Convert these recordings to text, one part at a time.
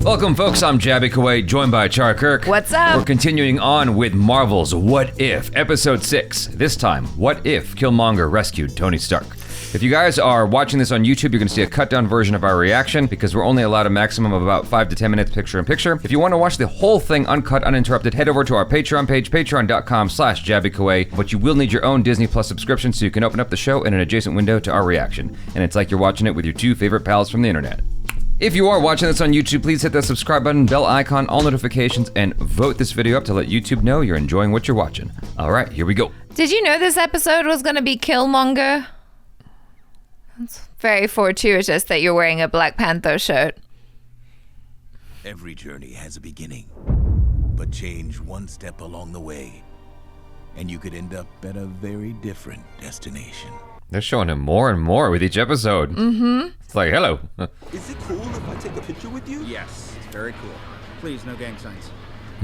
Welcome, folks. I'm Jaby Koay, joined by ACHARA KIRK. What's up? We're continuing on with Marvel's What If, Episode 6. This time, what if Killmonger rescued Tony Stark? If you guys are watching this on YouTube, you're going to see a cut-down version of our reaction because we're only allowed a maximum of about 5 to 10 minutes picture-in-picture. If you want to watch the whole thing uncut, uninterrupted, head over to our Patreon page, patreon.com/JabyKoay. But you will need your own Disney Plus subscription so you can open up the show in an adjacent window to our reaction. And it's like you're watching it with your two favorite pals from the internet. If you are watching this on YouTube, please hit that subscribe button, bell icon, all notifications, and vote this video up to let YouTube know you're enjoying what you're watching. All right, here we go. Did you know this episode was going to be Killmonger? It's very fortuitous that you're wearing a Black Panther shirt. Every journey has a beginning, but change one step along the way, and you could end up at a very different destination. They're showing him more and more with each episode. Mm-hmm. It's like, hello. Is it cool if I take a picture with you? Yes, it's very cool. Please, no gang signs.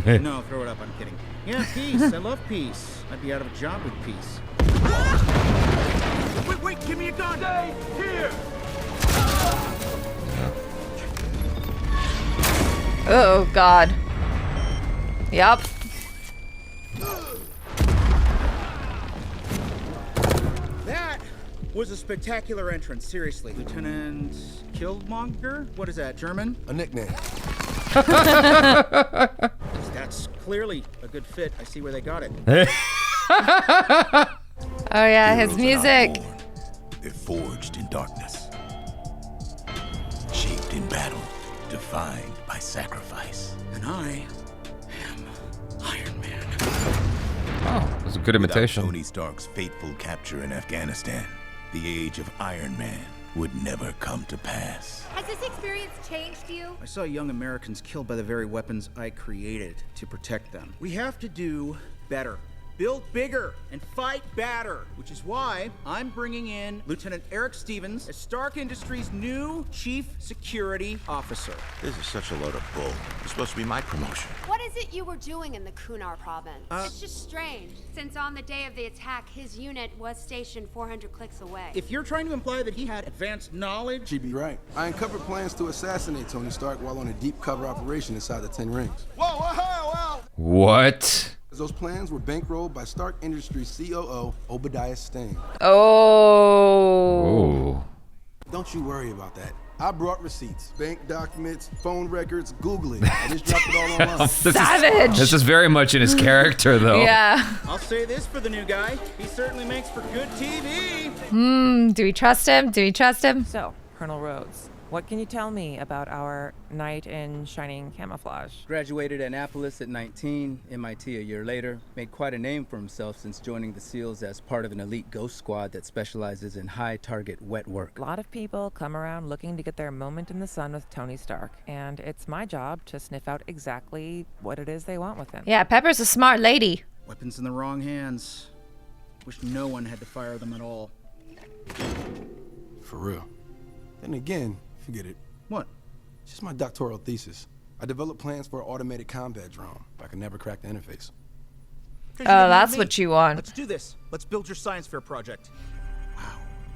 No, throw it up, I'm kidding. Yeah, peace, I love peace. I'd be out of a job with peace. Wait, give me a gun! Stay here! Oh, God. Yup. That was a spectacular entrance, seriously. Lieutenant Killmonger? What is that, German? A nickname. That's clearly a good fit. I see where they got it. Oh, yeah, his Heroes are not music. born. They're forged in darkness, shaped in battle, defined by sacrifice. And I am Iron Man. Oh, that's a good Without imitation. Tony Stark's fateful capture in Afghanistan, the age of Iron Man would never come to pass. Has this experience changed you? I saw young Americans killed by the very weapons I created to protect them. We have to do better. Build bigger and fight badder, which is why I'm bringing in Lieutenant Eric Stevens as Stark Industries' new Chief Security Officer. This is such a load of bull. It's supposed to be my promotion. What is it you were doing in the Kunar province? It's just strange, since on the day of the attack, his unit was stationed 400 clicks away. If you're trying to imply that he had advanced knowledge... She'd be right. I uncovered plans to assassinate Tony Stark while on a deep cover operation inside the 10 Rings. Whoa! What? Those plans were bankrolled by Stark Industries COO Obadiah Stane. Oh. Ooh. Don't you worry about that. I brought receipts, bank documents, phone records, Google it. I just dropped it all online. Savage. This is very much in his character, though. Yeah. I'll say this for the new guy. He certainly makes for good TV. Do we trust him? So, Colonel Rhodes, what can you tell me about our knight in shining camouflage? Graduated Annapolis at 19, MIT a year later. Made quite a name for himself since joining the SEALs as part of an elite ghost squad that specializes in high-target wet work. A lot of people come around looking to get their moment in the sun with Tony Stark, and it's my job to sniff out exactly what it is they want with him. Yeah, Pepper's a smart lady. Weapons in the wrong hands. Wish no one had to fire them at all. For real. Then again, forget it. What? It's just my doctoral thesis. I developed plans for an automated combat drone, but I could never crack the interface. Oh, that's what you want. Let's do this. Let's build your science fair project.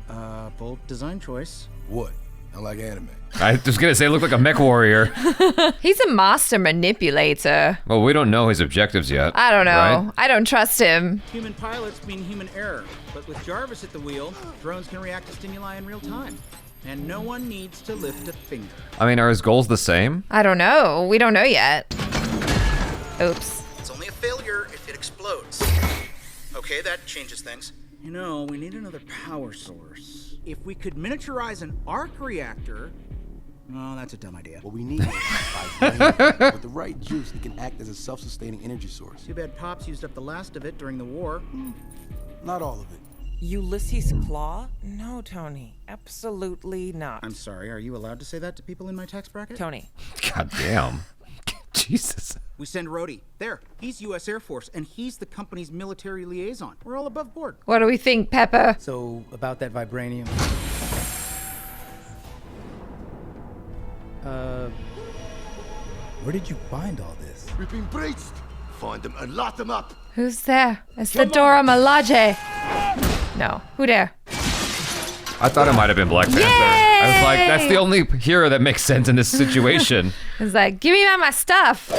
Wow. Bold design choice. What? I like anime. I was gonna say, look like a mech warrior. He's a master manipulator. Well, we don't know his objectives yet. I don't know. Right? I don't trust him. Human pilots mean human error. But with Jarvis at the wheel, drones can react to stimuli in real time. And no one needs to lift a finger. I mean, are his goals the same? I don't know. We don't know yet. Oops. It's only a failure if it explodes. Okay, that changes things. You know, we need another power source. If we could miniaturize an arc reactor... Oh, that's a dumb idea. What we need is vibranium. With the right juice, it can act as a self-sustaining energy source. Too bad Pops used up the last of it during the war. Not all of it. Ulysses Claw? No, Tony. Absolutely not. I'm sorry, are you allowed to say that to people in my tax bracket? Tony. God damn. Jesus. We send Rhodey. There, he's U.S. Air Force, and he's the company's military liaison. We're all above board. What do we think, Pepper? So, about that vibranium... where did you find all this? We've been breached. Find them and lock them up. Who's there? It's the Dora Milaje. No. Who there? I thought it might have been Black Panther. Yay! I was like, that's the only hero that makes sense in this situation. He's like, give me back my stuff.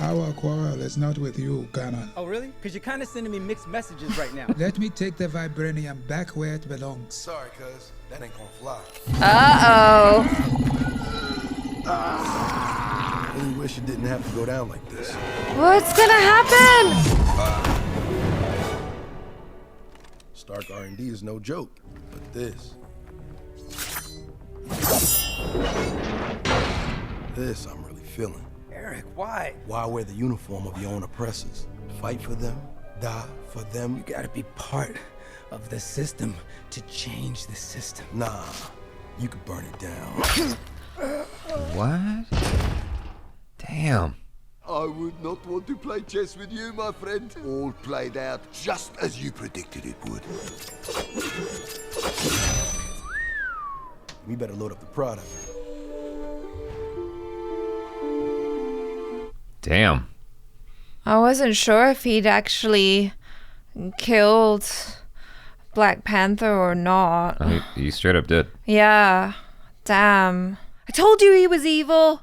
Our quarrel is not with you, Ganon. Oh, really? Because you're kind of sending me mixed messages right now. Let me take the vibranium back where it belongs. Sorry, cuz. That ain't gonna fly. Uh-oh. I really wish it didn't have to go down like this. What's gonna happen? Stark R&D is no joke, but this I'm really feeling. Eric, why? Why wear the uniform of your own oppressors? Fight for them, die for them. You gotta be part of the system to change the system. Nah, you could burn it down. What? Damn. I would not want to play chess with you, my friend. All played out just as you predicted it would. We better load up the product. Damn. I wasn't sure if he'd actually killed Black Panther or not. Oh, he straight up did. Yeah. Damn. I told you he was evil.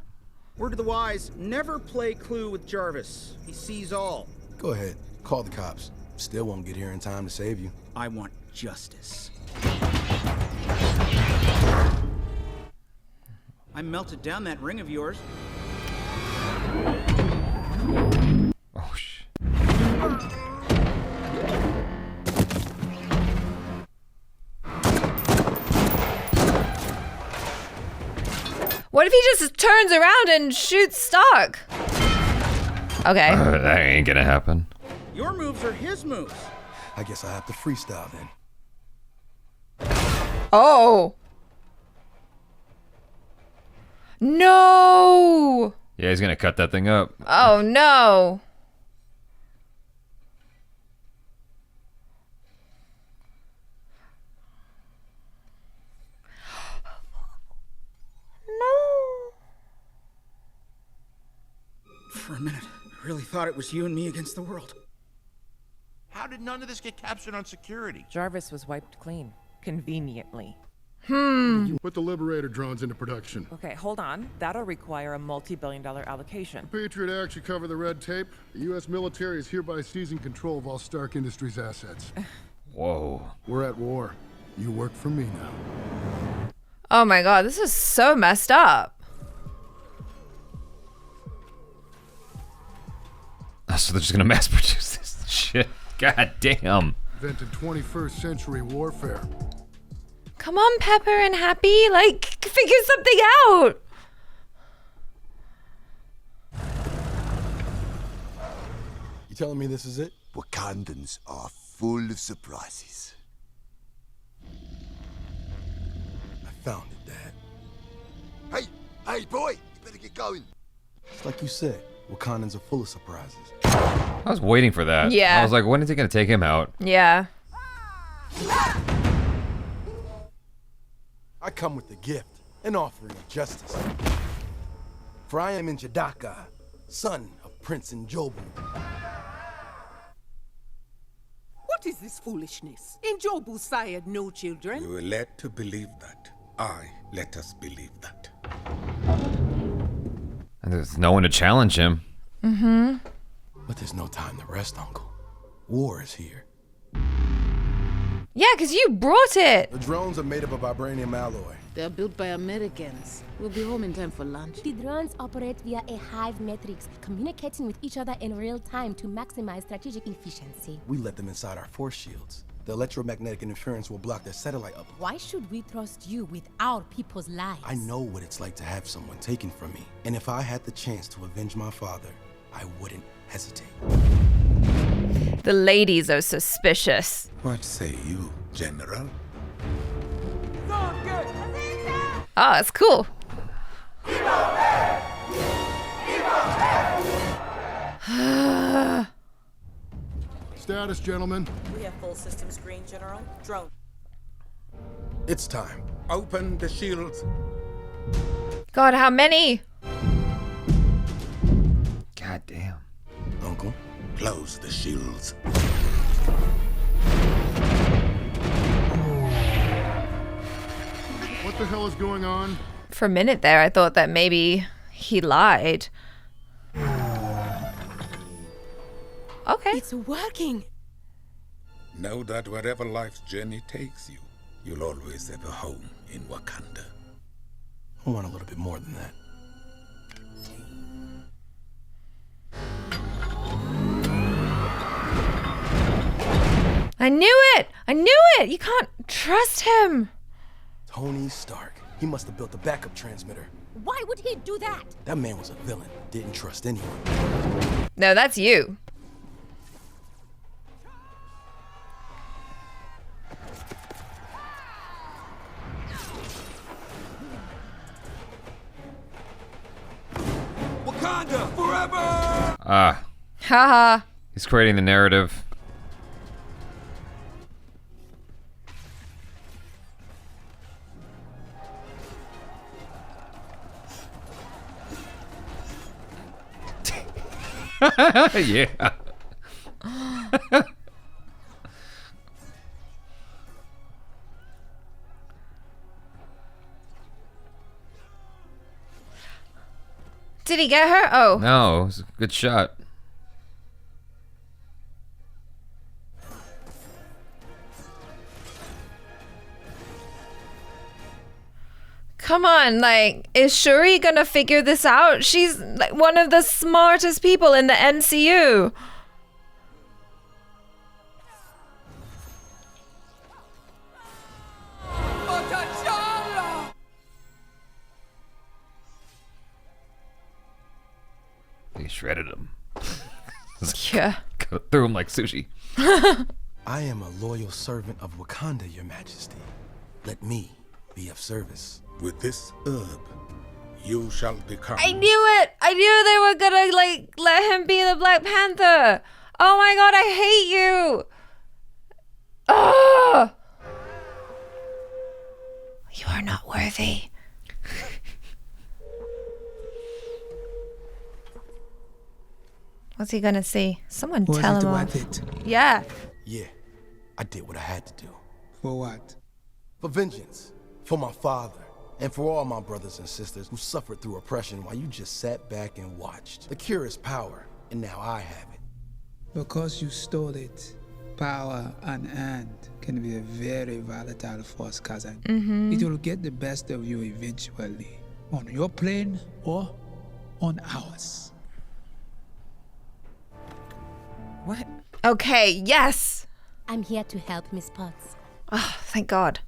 Word to the wise, never play Clue with Jarvis. He sees all. Go ahead, call the cops. Still won't get here in time to save you. I want justice. I melted down that ring of yours. Oh, shit. What if he just turns around and shoots Stark? Okay. That ain't gonna happen. Your moves are his moves. I guess I have to freestyle then. Oh. No. Yeah, he's gonna cut that thing up. Oh no. For a minute, I really thought it was you and me against the world. How did none of this get captured on security? Jarvis was wiped clean. Conveniently. Put the Liberator drones into production. Okay, hold on. That'll require a multi-billion-dollar allocation. Patriot Act should cover the red tape. The U.S. military is hereby seizing control of all Stark Industries assets. Whoa. We're at war. You work for me now. Oh my god, this is so messed up. So they're just gonna mass produce this shit. God damn. Invented 21st century warfare. Come on, Pepper and Happy, like, figure something out. You telling me this is it? Wakandans are full of surprises. I found it, Dad. Hey, boy! You better get going. It's like you said, Wakandans are full of surprises. I was waiting for that. Yeah. I was like, when is he gonna take him out? Yeah. I come with a gift, an offering of justice. For I am Njadaka, son of Prince Njobu. What is this foolishness? Njobu sired no children. You were led to believe that. Let us believe that. And there's no one to challenge him. Mm-hmm. But there's no time to rest, Uncle. War is here. Yeah, because you brought it. The drones are made up of vibranium alloy. They're built by Americans. We'll be home in time for lunch. The drones operate via a hive matrix, communicating with each other in real time to maximize strategic efficiency. We let them inside our force shields. The electromagnetic interference will block their satellite up. Why should we trust you with our people's lives? I know what it's like to have someone taken from me. And if I had the chance to avenge my father, I wouldn't hesitate. The ladies are suspicious. What say you, General? Oh, it's cool. Status, gentlemen. We have full systems green, General. Drone. It's time. Open the shields. God, how many? God damn. Uncle? Close the shields. What the hell is going on? For a minute there, I thought that maybe he lied. Okay. It's working. Know that wherever life's journey takes you, you'll always have a home in Wakanda. I want a little bit more than that. I knew it! I knew it! You can't trust him! Tony Stark. He must have built a backup transmitter. Why would he do that? That man was a villain. Didn't trust anyone. No, that's you. Wakanda forever! Ah. Haha. He's creating the narrative. Yeah. Did he get her? Oh. No, it was a good shot. Come on, like, is Shuri gonna figure this out? She's like one of the smartest people in the MCU. He shredded him. Yeah. Threw him like sushi. I am a loyal servant of Wakanda, Your Majesty. Let me be of service. With this herb, you shall become... I knew it! I knew they were gonna, like, let him be the Black Panther! Oh my god, I hate you! Ugh! You are not worthy. What's he gonna see? Someone Was tell it him worth off. it? Yeah. Yeah, I did what I had to do. For what? For vengeance. For my father. And for all my brothers and sisters who suffered through oppression while you just sat back and watched. The cure is power, and now I have it. Because you stole it. Power unearned can be a very volatile force, cousin. It will get the best of you eventually. On your plane or on ours. What? Okay, yes! I'm here to help, Miss Potts. Oh, thank God.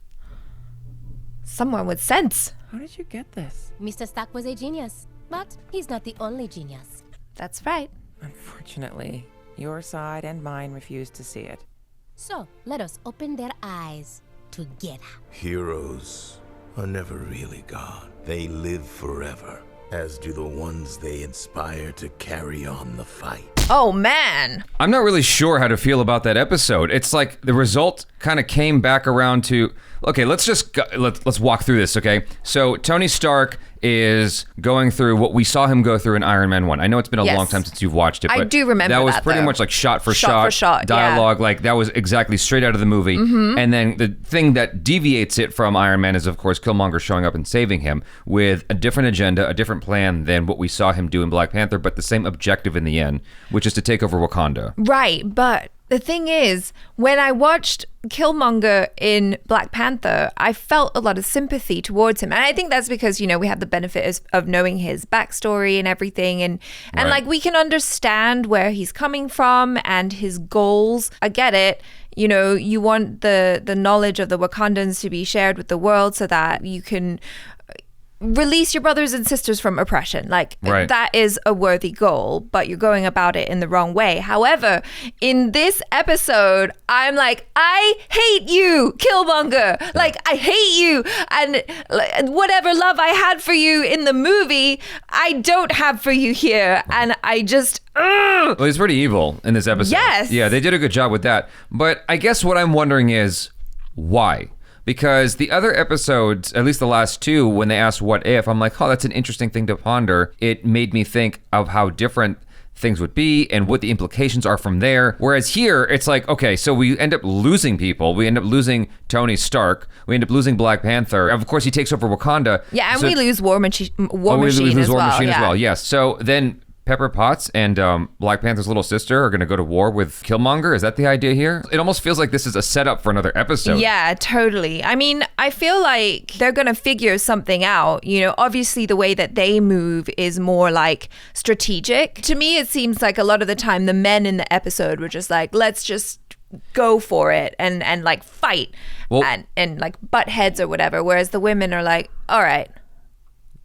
Someone with sense. How did you get this? Mr. Stark was a genius, but he's not the only genius. That's right. Unfortunately, your side and mine refuse to see it. So, let us open their eyes together. Heroes are never really gone. They live forever, as do the ones they inspire to carry on the fight. Oh, man. I'm not really sure how to feel about that episode. It's like the result kind of came back around to, okay, let's walk through this, okay? So Tony Stark is going through what we saw him go through in Iron Man 1. I know it's been a long time since you've watched it, but I do remember that was that, pretty though. much like shot for Shot dialogue, yeah. like that was exactly straight out of the movie. And then the thing that deviates it from Iron Man is, of course, Killmonger showing up and saving him with a different agenda, a different plan than what we saw him do in Black Panther, but the same objective in the end, which is to take over Wakanda. Right, but the thing is, when I watched Killmonger in Black Panther, I felt a lot of sympathy towards him. And I think that's because, you know, we have the benefit of knowing his backstory and everything. And Right. like, we can understand where he's coming from and his goals. I get it. You know, you want the knowledge of the Wakandans to be shared with the world so that you can release your brothers and sisters from oppression. Like, Right. that is a worthy goal, but you're going about it in the wrong way. However, in this episode, I'm like, I hate you, Killmonger. Like, I hate you. And whatever love I had for you in the movie, I don't have for you here. And I just, ugh. Well, he's pretty evil in this episode. Yes. Yeah, they did a good job with that. But I guess what I'm wondering is why? Because the other episodes, at least the last two, when they asked what if, I'm like, oh, that's an interesting thing to ponder. It made me think of how different things would be and what the implications are from there. Whereas here, it's like, okay, so we end up losing people. We end up losing Tony Stark. We end up losing Black Panther. Of course, he takes over Wakanda. Yeah, and we lose War Machine as well. Yes. So then Pepper Potts and Black Panther's little sister are going to go to war with Killmonger. Is that the idea here? It almost feels like this is a setup for another episode. Yeah, totally. I mean, I feel like they're going to figure something out. You know, obviously the way that they move is more like strategic. To me, it seems like a lot of the time the men in the episode were just like, let's just go for it and like fight and like butt heads or whatever. Whereas the women are like, all right.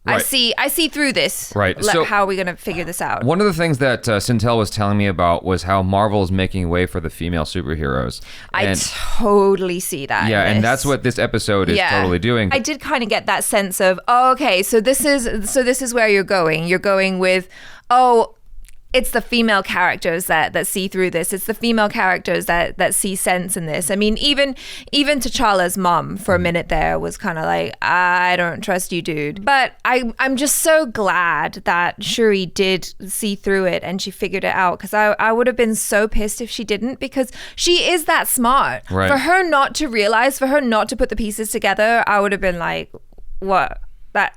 Right. I see through this. Right. So how are we going to figure this out? One of the things that Sintel was telling me about was how Marvel is making way for the female superheroes. I totally see that. Yeah, and that's what this episode is totally doing. I did kind of get that sense of, okay, so this is where you're going. You're going with, it's the female characters that see through this. It's the female characters that see sense in this. I mean, even T'Challa's mom for a minute there was kind of like, I don't trust you, dude. But I'm just so glad that Shuri did see through it and she figured it out, because I would have been so pissed if she didn't, because she is that smart. Right. For her not to realize, for her not to put the pieces together, I would have been like, what?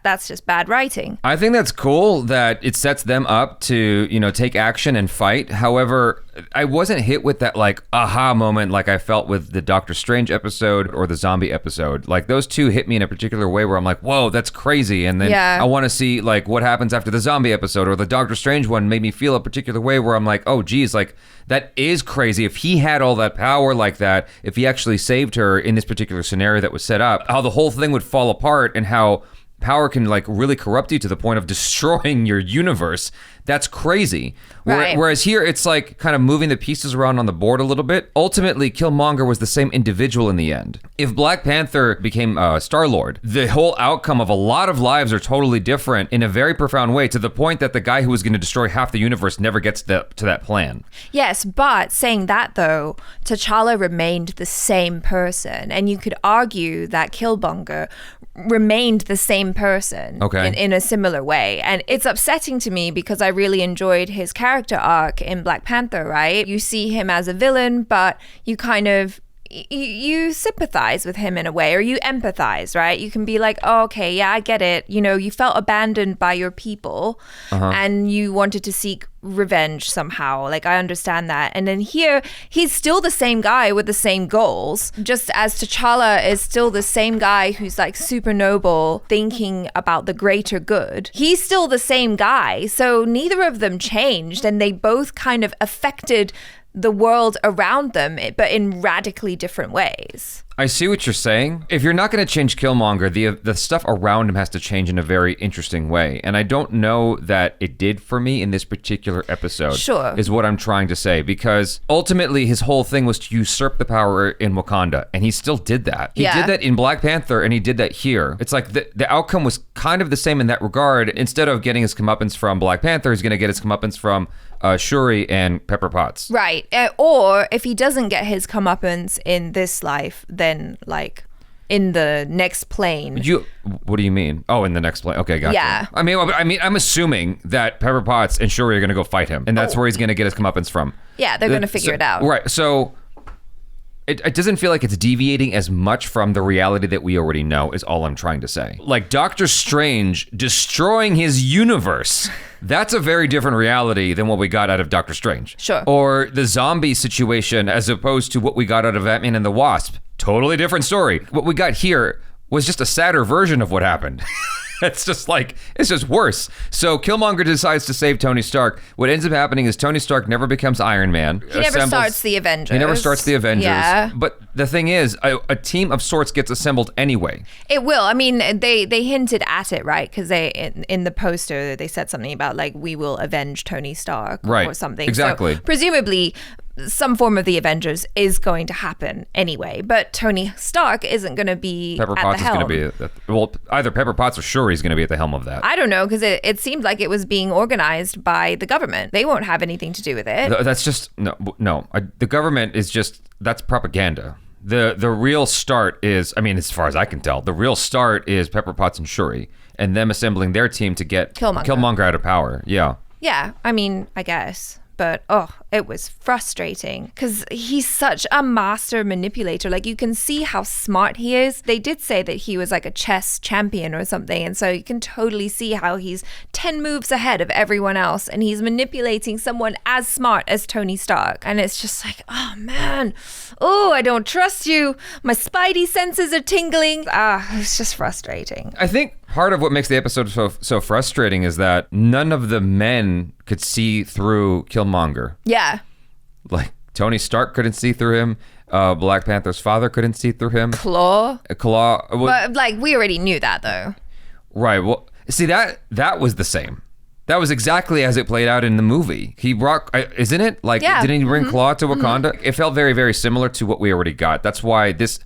That's just bad writing. I think that's cool that it sets them up to, take action and fight. However, I wasn't hit with that like aha moment like I felt with the Doctor Strange episode or the zombie episode. Like those two hit me in a particular way where I'm like, whoa, that's crazy. And then I want to see like what happens after the zombie episode, or the Doctor Strange one made me feel a particular way where I'm like, oh geez, like that is crazy. If he had all that power like that, if he actually saved her in this particular scenario that was set up, how the whole thing would fall apart and how power can like really corrupt you to the point of destroying your universe. That's crazy. Right. Whereas here, it's like kind of moving the pieces around on the board a little bit. Ultimately, Killmonger was the same individual in the end. If Black Panther became Star-Lord, the whole outcome of a lot of lives are totally different in a very profound way, to the point that the guy who was going to destroy half the universe never gets to that plan. Yes, but saying that though, T'Challa remained the same person, and you could argue that Killmonger remained the same person in a similar way. And it's upsetting to me because I really enjoyed his character arc in Black Panther, right? You see him as a villain, but you kind of you sympathize with him in a way, or you empathize, right? You can be like, oh, okay, yeah, I get it. You felt abandoned by your people and you wanted to seek revenge somehow. Like, I understand that. And then here, he's still the same guy with the same goals, just as T'Challa is still the same guy who's like super noble, thinking about the greater good. He's still the same guy. So neither of them changed, and they both kind of affected the world around them, but in radically different ways. I see what you're saying. If you're not going to change Killmonger, the stuff around him has to change in a very interesting way. And I don't know that it did for me in this particular episode. Sure. Is what I'm trying to say. Because ultimately, his whole thing was to usurp the power in Wakanda. And he still did that. He did that in Black Panther, and he did that here. It's like the outcome was kind of the same in that regard. Instead of getting his comeuppance from Black Panther, he's going to get his comeuppance from Shuri and Pepper Potts. Right. Or if he doesn't get his comeuppance in this life, then like in the next plane. What do you mean? Oh, in the next plane. Okay, gotcha. Yeah. I mean, I'm assuming that Pepper Potts and Shuri are going to go fight him, and that's where he's going to get his comeuppance from. Yeah, they're going to figure it out. Right. So it doesn't feel like it's deviating as much from the reality that we already know, is all I'm trying to say. Like Doctor Strange destroying his universe. That's a very different reality than what we got out of Doctor Strange. Sure. Or the zombie situation as opposed to what we got out of Ant-Man and the Wasp. Totally different story. What we got here was just a sadder version of what happened. It's just worse. So Killmonger decides to save Tony Stark. What ends up happening is Tony Stark never becomes Iron Man. He never starts the Avengers. He never starts the Avengers. Yeah. But the thing is, a team of sorts gets assembled anyway. It will. I mean, they hinted at it, right? Because they in the poster, they said something about like, we will avenge Tony Stark or something. Exactly. So presumably, some form of the Avengers is going to happen anyway, but Tony Stark isn't going to be Pepper at Potts the helm. is going to be either Pepper Potts or Shuri is going to be at the helm of that. I don't know, because it seemed like it was being organized by the government. They won't have anything to do with it. That's just no. The government is that's propaganda. The real start is, I mean, as far as I can tell, the real start is Pepper Potts and Shuri and them assembling their team to get Killmonger out of power. Yeah. Yeah, I mean, I guess. But, it was frustrating because he's such a master manipulator. Like, you can see how smart he is. They did say that he was like a chess champion or something. And so you can totally see how he's 10 moves ahead of everyone else. And he's manipulating someone as smart as Tony Stark. And it's just like, oh, man. Oh, I don't trust you. My spidey senses are tingling. It's just frustrating. I think part of what makes the episode so frustrating is that none of the men could see through Killmonger. Yeah. Like, Tony Stark couldn't see through him. Black Panther's father couldn't see through him. Claw. Well, but, like, we already knew that, though. Right. Well, see, that was the same. That was exactly as it played out in the movie. He brought, isn't it? Like, didn't he bring Claw to Wakanda? It felt very, very similar to what we already got. That's why this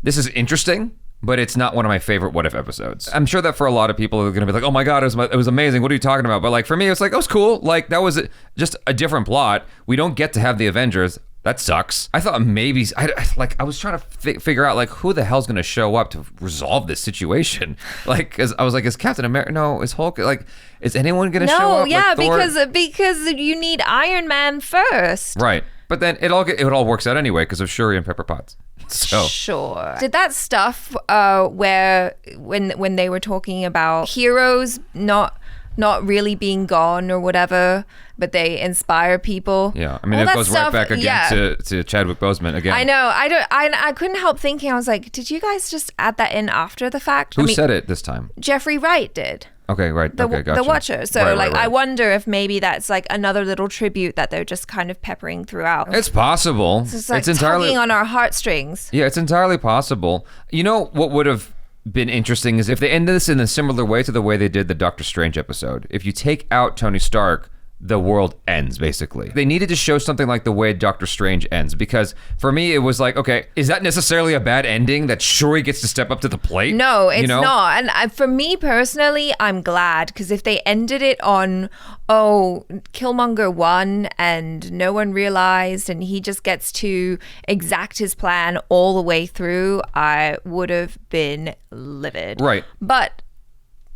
is interesting, but it's not one of my favorite What If episodes. I'm sure that for a lot of people, they're going to be like, oh my God, it was amazing. What are you talking about? But like, for me, it's like, it was cool. Like, that was just a different plot. We don't get to have the Avengers. That sucks. I thought maybe, I was trying to figure out, like, who the hell's going to show up to resolve this situation? Like, because I was like, is Captain America? No, is Hulk? Like, is anyone going to show up? No, yeah, like because you need Iron Man first. Right. But then it all works out anyway because of Shuri and Pepper Potts. So sure. Did that stuff where when they were talking about heroes not really being gone or whatever, but they inspire people. Yeah, I mean, it goes right back again to Chadwick Boseman again. I know. I couldn't help thinking. I was like, did you guys just add that in after the fact? Who said it this time? Jeffrey Wright did. Okay, right. The gotcha. Watcher. So, right. I wonder if maybe that's like another little tribute that they're just kind of peppering throughout. It's possible. It's like tugging on our heartstrings. Yeah, it's entirely possible. You know what would have been interesting is if they ended this in a similar way to the way they did the Doctor Strange episode. If you take out Tony Stark, the world ends, basically. They needed to show something like the way Doctor Strange ends, because for me, it was like, okay, is that necessarily a bad ending that Shuri gets to step up to the plate? No, it's not. And for me personally, I'm glad, because if they ended it on, Killmonger won and no one realized and he just gets to exact his plan all the way through, I would have been livid. Right. But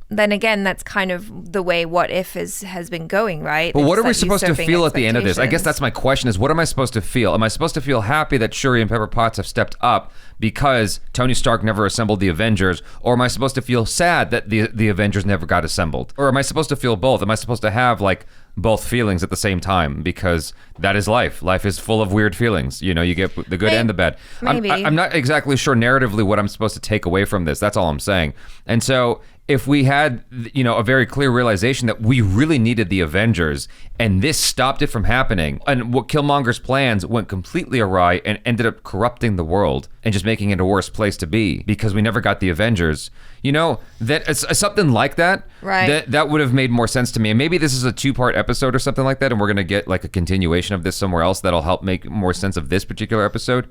then again, that's kind of the way What If has been going, right? But what are we supposed to feel at the end of this? I guess that's my question is, what am I supposed to feel? Am I supposed to feel happy that Shuri and Pepper Potts have stepped up because Tony Stark never assembled the Avengers? Or am I supposed to feel sad that the Avengers never got assembled? Or am I supposed to feel both? Am I supposed to have like both feelings at the same time? Because that is life. Life is full of weird feelings. You know, you get the good and the bad. Maybe. I'm not exactly sure narratively what I'm supposed to take away from this. That's all I'm saying. And so if we had, a very clear realization that we really needed the Avengers and this stopped it from happening, and what Killmonger's plans went completely awry and ended up corrupting the world and just making it a worse place to be because we never got the Avengers, that it's something like that, right? That would have made more sense to me. And maybe this is a 2-part episode or something like that, and we're going to get like a continuation of this somewhere else that'll help make more sense of this particular episode.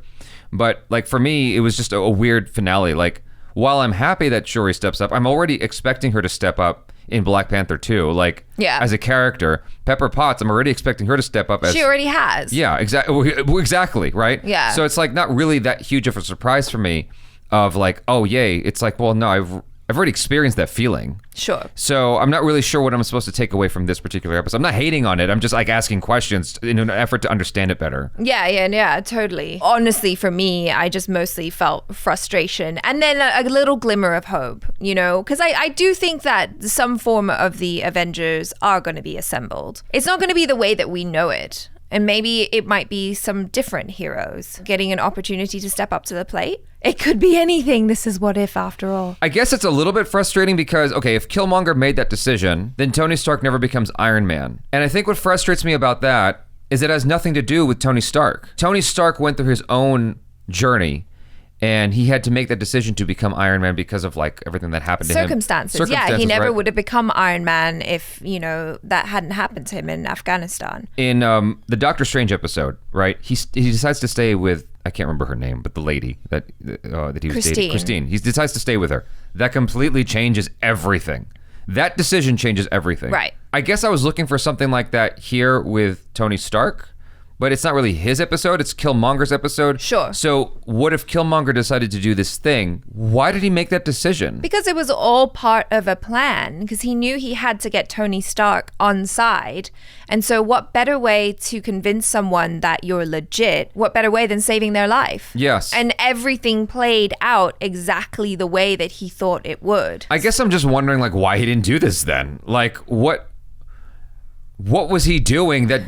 But like for me, it was just a weird finale. Like, while I'm happy that Shuri steps up, I'm already expecting her to step up in Black Panther 2. Like, as a character. Pepper Potts, I'm already expecting her to step up as... She already has. Yeah, exactly, right? Yeah. So it's like not really that huge of a surprise for me of like, oh, yay. It's like, well, no, I've already experienced that feeling. Sure. So I'm not really sure what I'm supposed to take away from this particular episode. I'm not hating on it. I'm just like asking questions in an effort to understand it better. Yeah, totally. Honestly, for me, I just mostly felt frustration and then a little glimmer of hope, because I do think that some form of the Avengers are going to be assembled. It's not going to be the way that we know it. And maybe it might be some different heroes getting an opportunity to step up to the plate. It could be anything. This is What If after all. I guess it's a little bit frustrating because, okay, if Killmonger made that decision, then Tony Stark never becomes Iron Man. And I think what frustrates me about that is it has nothing to do with Tony Stark. Tony Stark went through his own journey and he had to make that decision to become Iron Man because of like everything that happened to him. Circumstances. Yeah, he never would have become Iron Man if, that hadn't happened to him in Afghanistan. In the Doctor Strange episode, right? He decides to stay with, I can't remember her name, but the lady that he was dating. Christine. He decides to stay with her. That completely changes everything. That decision changes everything. Right. I guess I was looking for something like that here with Tony Stark, but it's not really his episode, it's Killmonger's episode. Sure. So what if Killmonger decided to do this thing? Why did he make that decision? Because it was all part of a plan, because he knew he had to get Tony Stark on side. And so what better way to convince someone that you're legit, what better way than saving their life? Yes. And everything played out exactly the way that he thought it would. I guess I'm just wondering, like, why he didn't do this then? Like, what was he doing that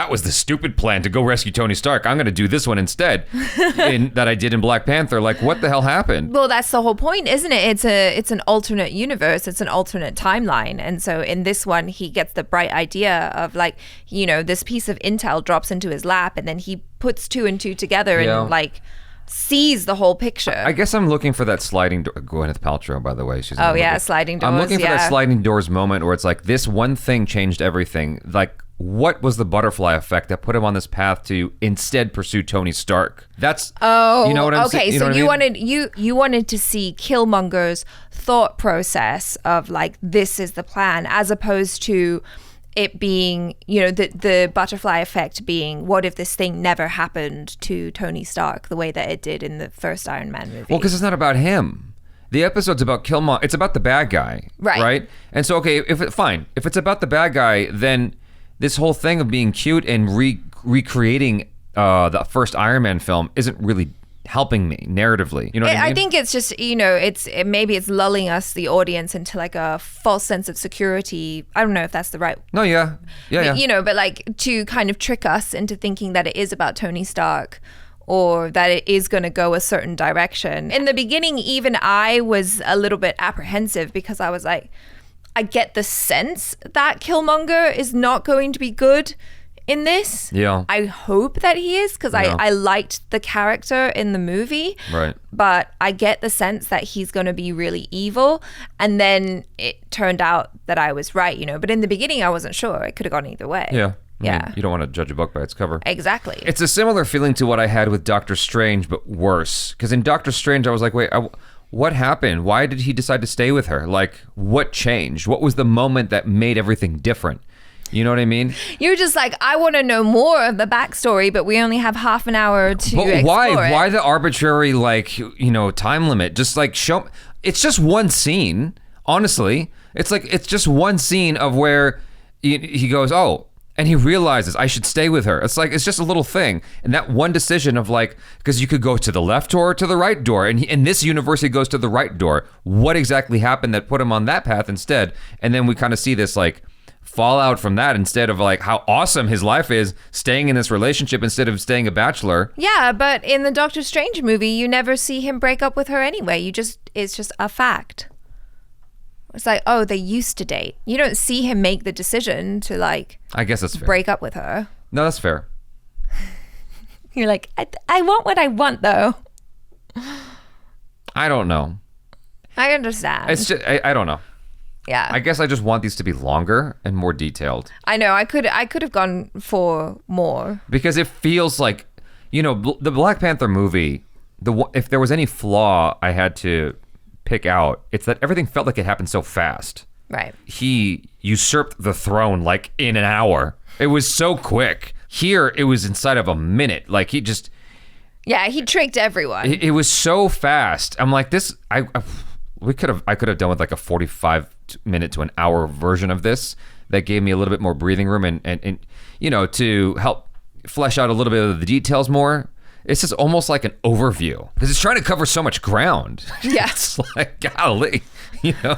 was the stupid plan to go rescue Tony Stark? I'm going to do this one instead that I did in Black Panther. Like, what the hell happened? Well, that's the whole point, isn't it? It's an alternate universe. It's an alternate timeline. And so in this one, he gets the bright idea of, like, you know, this piece of intel drops into his lap, and then he puts 2 and 2 together and, like, sees the whole picture. I guess I'm looking for that sliding door. Gwyneth Paltrow, by the way. She's sliding doors. I'm looking for that sliding doors moment where it's like, this one thing changed everything. Like, what was the butterfly effect that put him on this path to instead pursue Tony Stark? That's you know what I'm saying? Okay, so you wanted to see Killmonger's thought process of, like, this is the plan, as opposed to it being, you know, the butterfly effect being, what if this thing never happened to Tony Stark the way that it did in the first Iron Man movie? Well, because it's not about him. The episode's about Killmonger. It's about the bad guy, right? And so, okay, if it's about the bad guy, then this whole thing of being cute and recreating the first Iron Man film isn't really helping me narratively. You know what I mean? I think it's just, you know, maybe it's lulling us, the audience, into like a false sense of security. I don't know if that's the right. No, yeah. You know, but like to kind of trick us into thinking that it is about Tony Stark, or that it is going to go a certain direction. In the beginning, even I was a little bit apprehensive, because I was like, I get the sense that Killmonger is not going to be good in this. Yeah. I hope that he is, because I liked the character in the movie. Right. But I get the sense that he's going to be really evil. And then it turned out that I was right, you know. But in the beginning, I wasn't sure. It could have gone either way. Yeah. I Yeah. mean, you don't want to judge a book by its cover. Exactly. It's a similar feeling to what I had with Doctor Strange, but worse. Because in Doctor Strange, I was like, wait, what happened? Why did he decide to stay with her? Like, what changed? What was the moment that made everything different? You know what I mean? You're just like, I want to know more of the backstory, but we only have half an hour to But explore why? it. Why the arbitrary, like, you know, time limit? Just like show. It's just one scene. Honestly, it's just one scene of where he goes, oh, and he realizes I should stay with her. It's like, it's just a little thing, and that one decision of like, because you could go to the left door or to the right door, and in this universe he goes to the right door. What exactly happened that put him on that path instead? And then we kind of see this like fallout from that, instead of like how awesome his life is staying in this relationship instead of staying a bachelor. Yeah, but in the Doctor Strange movie, you never see him break up with her anyway. It's just a fact. It's like, oh, they used to date. You don't see him make the decision to, like, I guess that's fair. Break up with her. No, that's fair. You're like, I want what I want, though. I don't know. I understand. It's just, I don't know. Yeah. I guess I just want these to be longer and more detailed. I know. I could have gone for more. Because it feels like, you know, the Black Panther movie, if there was any flaw I had to pick out, it's that everything felt like it happened so fast. Right. He usurped the throne like in an hour. It was so quick. Here, it was inside of a minute. Like he just... Yeah, he tricked everyone. It was so fast. I'm like, this... I could have done with like a 45-minute to an hour version of this that gave me a little bit more breathing room and you know, to help flesh out a little bit of the details more. It's just almost like an overview because it's trying to cover so much ground. Yeah. It's like, golly, you know.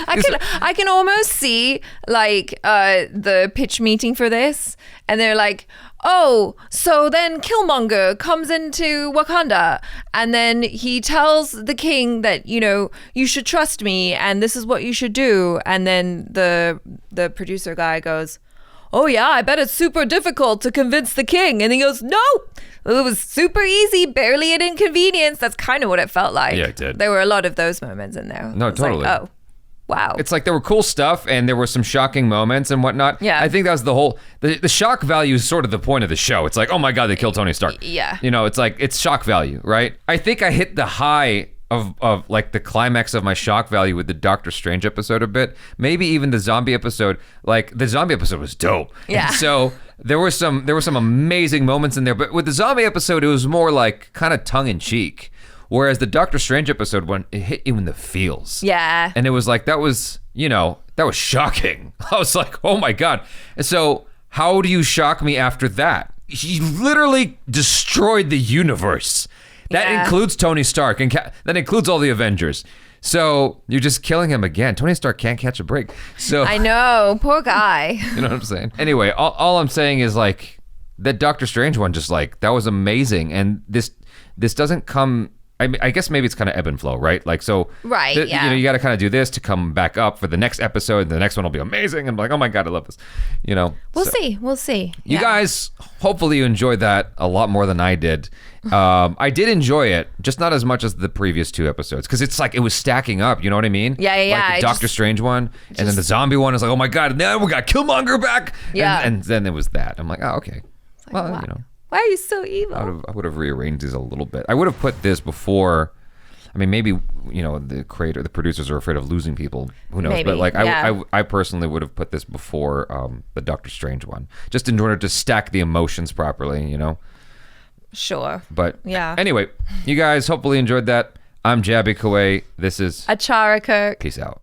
I can almost see like the pitch meeting for this, and they're like, oh, so then Killmonger comes into Wakanda, and then he tells the king that, you know, you should trust me and this is what you should do, and then the producer guy goes, oh yeah, I bet it's super difficult to convince the king, and he goes, no, it was super easy, barely an inconvenience. That's kind of what it felt like. Yeah, it did. There were a lot of those moments in there. No, It's totally. like, oh, wow. It's like there were cool stuff and there were some shocking moments and whatnot. Yeah. I think that was the whole, the shock value is sort of the point of the show. It's like, oh my God, they killed Tony Stark. Yeah. You know, it's like, it's shock value, right? I think I hit the high of like the climax of my shock value with the Doctor Strange episode a bit. Maybe even the zombie episode. Like the zombie episode was dope. Yeah. And so there were some amazing moments in there. But with the zombie episode, it was more like kind of tongue in cheek. Whereas the Doctor Strange episode, when it hit you in the feels. Yeah. And it was like, that was shocking. I was like, oh my God. And so how do you shock me after that? He literally destroyed the universe. That includes Tony Stark, and that includes all the Avengers. So you're just killing him again. Tony Stark can't catch a break. So I know, poor guy. You know what I'm saying? Anyway, all I'm saying is like that Doctor Strange one, just like that was amazing. And this doesn't come. I guess maybe it's kind of ebb and flow, right? Like so. Right. Yeah. You know, you got to kind of do this to come back up for the next episode. And the next one will be amazing. And I'm like, oh my God, I love this. You know. We'll see. We'll see. You guys, hopefully you enjoyed that a lot more than I did. I did enjoy it, just not as much as the previous 2 episodes, because it's like it was stacking up. You know what I mean? Yeah. Like the Doctor Strange one, and then the zombie one is like, oh my God, now we got Killmonger back. Yeah. And then it was that. I'm like, oh, okay. Like, well, wow. you know. Why are you so evil? I would have rearranged these a little bit. I would have put this before. I mean, maybe, you know, the producers are afraid of losing people. Who knows? Maybe, But like, yeah. I personally would have put this before the Doctor Strange one, just in order to stack the emotions properly, you know? Sure. But yeah. Anyway, you guys hopefully enjoyed that. I'm Jaby Koay. This is ACHARA KIRK. Peace out.